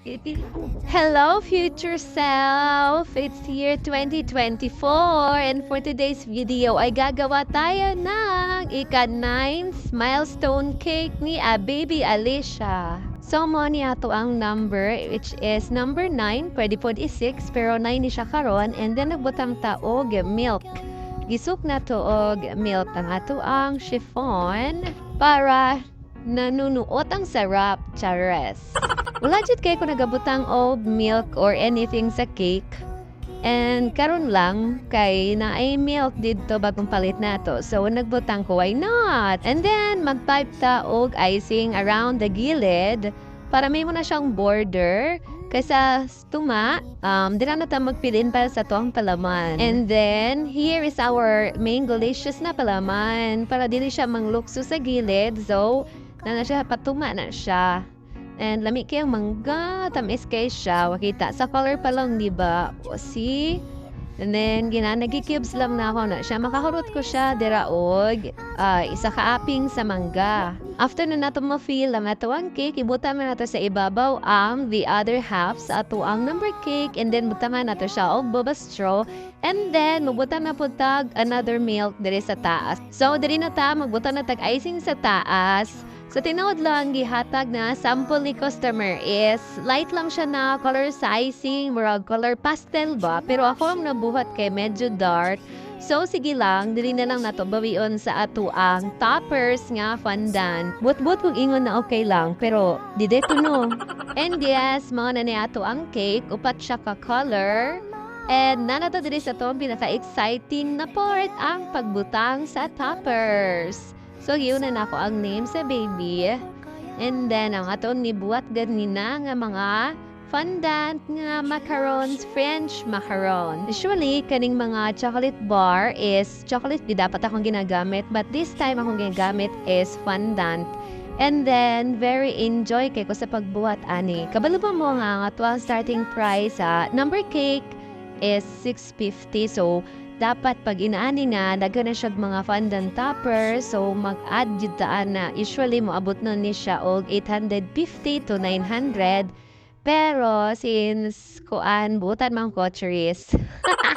Hello, future self! It's year 2024 and for today's video ay gagawa tayo ng ika-9 milestone cake ni Baby Alicia. So, mo niya to ang number which is number 9. Pwede po di 6 pero 9 ni siya karon and then nagbutang ta og milk. Gisuk na to og milk ang ato ang chiffon para nanunuot ang sarap, chares. Wala jud kay ko nagabutang og milk or anything sa cake. And karon lang kay naay milk didto bagong palit nato. So nagbutang ko, why not? And then mag-type ta og icing around the gilid para may mo na siyang border. Kaysa tuma, di na ta magpilin para sa tuwang palaman. And then, here is our main delicious na palaman para dili siya manglukso sa gilid. So, na siya patuma na siya. And lami kayang mangga, tamis kay siya. Wakita sa color pa lang, di ba? O, see? And then, nagki-cubes lang na ako na siya. Makahurot ko siya, diraog, isa kaaping sa mangga. After na nato ma-feel ang ato ang cake, ibuta man nato sa ibabaw ang the other half sa ato ang number cake. And then, buta man nato siya og boba straw. And then, mabuta na po tag another milk diri sa taas. So, diri na ta, magbuta na tag icing sa taas. So, tinawad lang gihatag na sample ni customer is light lang siya na color sa icing, murag color pastel ba? Pero ako ang nabuhat kay medyo dark. So, sige lang, dili na lang nato bawion sa ato ang toppers nga fondant. But kung ingon na okay lang, pero di deto no. And yes, mga na ato ang cake, upat siya ka color. And nanato diri sa to pinaka-exciting na part ang pagbutang sa toppers. So, yun na ako ang name sa baby. And then, ang aton nibuat ganina nga mga fondant nga macarons, French macaron. Usually, kaning mga chocolate bar is chocolate di dapat akong ginagamit. But this time, akong ginagamit is fondant. And then, very enjoy kay ko sa pagbuhat, ani. Kabalo pa mo nga ang starting price sa number cake is 650. So, dapat pag inaani na daghan na siya mga fondant topper, so mag-add jud taan na usually moabot nun ni siya og 850 to 900. Pero since kuan butan man ko charis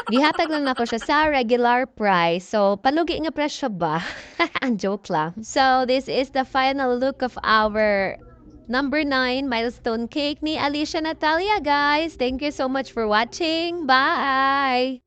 gihatag lang nako siya sa regular price, so palugi nga presyo ba. Ang joke lang. So this is the final look of our number 9 milestone cake ni Alicia Natalia, guys. Thank you so much for watching. Bye.